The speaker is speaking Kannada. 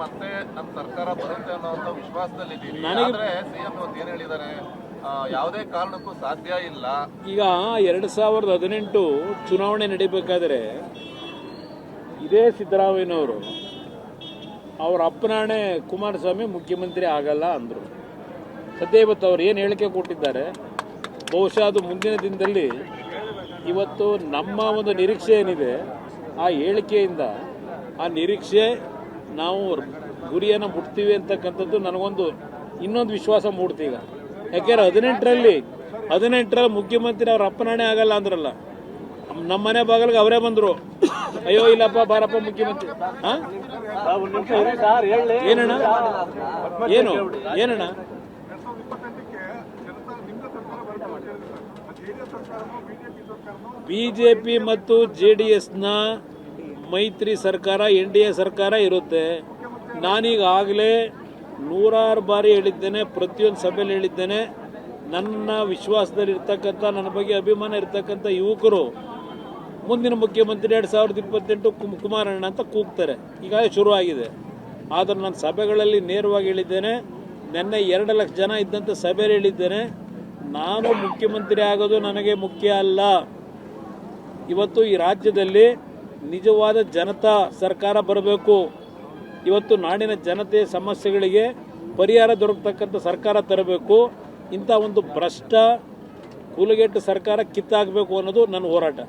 ಮತ್ತೆ ನಮ್ಮ ಸರ್ಕಾರ ಬರುತ್ತೆ ಅನ್ನೋ ಒಂದು ವಿಶ್ವಾಸದಲ್ಲಿದ್ದೀರಿ. ಆದ್ರೆ ಸಿಎಂ ಏನ್ ಹೇಳಿದ್ದಾರೆ, ಯಾವುದೇ ಕಾರಣಕ್ಕೂ ಸಾಧ್ಯ ಇಲ್ಲ. ಈಗ 2018 ಚುನಾವಣೆ ನಡೀಬೇಕಾದ್ರೆ ಇದೇ ಸಿದ್ದರಾಮಯ್ಯನವರು ಅವ್ರ ಅಪ್ಪನಾಣೆ ಕುಮಾರಸ್ವಾಮಿ ಮುಖ್ಯಮಂತ್ರಿ ಆಗಲ್ಲ ಅಂದರು. ಸದ್ಯ ಇವತ್ತು ಅವ್ರು ಏನು ಹೇಳಿಕೆ ಕೊಟ್ಟಿದ್ದಾರೆ, ಬಹುಶಃ ಅದು ಮುಂದಿನ ದಿನದಲ್ಲಿ ಇವತ್ತು ನಮ್ಮ ಒಂದು ನಿರೀಕ್ಷೆ ಏನಿದೆ ಆ ಹೇಳಿಕೆಯಿಂದ ಆ ನಿರೀಕ್ಷೆ ನಾವು ಗುರಿಯನ್ನು ಮುಟ್ತೀವಿ ಅಂತಕ್ಕಂಥದ್ದು ನನಗೊಂದು ಇನ್ನೊಂದು ವಿಶ್ವಾಸ ಮೂಡ್ತೀಗ. ಯಾಕೆಂದ್ರೆ 18ರಲ್ಲಿ ಮುಖ್ಯಮಂತ್ರಿ ಅವ್ರ ಅಪ್ಪನಾಣೆ ಆಗಲ್ಲ ಅಂದ್ರಲ್ಲ, ನಮ್ಮ ಮನೆ ಬಾಗಿಲಿಗೆ ಅವರೇ ಬಂದರು, ಅಯ್ಯೋ ಇಲ್ಲಪ್ಪ ಬಾರಪ್ಪ ಮುಖ್ಯಮಂತ್ರಿ. ಏನಣ್ಣ ಏನು ಏನಣ್ಣ ಬಿಜೆಪಿ ಮತ್ತು JDSನ ಮೈತ್ರಿ ಸರ್ಕಾರ NDA ಸರ್ಕಾರ ಇರುತ್ತೆ. ನಾನೀಗಾಗಲೇ 100 ಬಾರಿ ಹೇಳಿದ್ದೇನೆ, ಪ್ರತಿಯೊಂದು ಸಭೆಯಲ್ಲಿ ಹೇಳಿದ್ದೇನೆ, ನನ್ನ ವಿಶ್ವಾಸದಲ್ಲಿರ್ತಕ್ಕಂಥ ನನ್ನ ಬಗ್ಗೆ ಅಭಿಮಾನ ಇರ್ತಕ್ಕಂಥ ಯುವಕರು ಮುಂದಿನ ಮುಖ್ಯಮಂತ್ರಿ 2028 ಕುಮಾರಣ್ಣ ಅಂತ ಕೂಗ್ತಾರೆ. ಈಗಾಗಲೇ ಶುರುವಾಗಿದೆ. ಆದರೆ ನಾನು ಸಭೆಗಳಲ್ಲಿ ನೇರವಾಗಿ ಹೇಳಿದ್ದೇನೆ, ನಿನ್ನೆ 2 ಲಕ್ಷ ಜನ ಇದ್ದಂಥ ಸಭೆಯಲ್ಲಿ ಹೇಳಿದ್ದೇನೆ, ನಾನು ಮುಖ್ಯಮಂತ್ರಿ ಆಗೋದು ನನಗೆ ಮುಖ್ಯ ಅಲ್ಲ. ಇವತ್ತು ಈ ರಾಜ್ಯದಲ್ಲಿ ನಿಜವಾದ ಜನತಾ ಸರ್ಕಾರ ಬರಬೇಕು. ಇವತ್ತು ನಾಡಿನ ಜನತೆಯ ಸಮಸ್ಯೆಗಳಿಗೆ ಪರಿಹಾರ ದೊರಕತಕ್ಕಂಥ ಸರ್ಕಾರ ತರಬೇಕು. ಇಂಥ ಒಂದು ಭ್ರಷ್ಟ ಕೂಲಗೆಟ್ಟ ಸರ್ಕಾರ ಕಿತ್ತಾಗಬೇಕು ಅನ್ನೋದು ನನ್ನ ಹೋರಾಟ.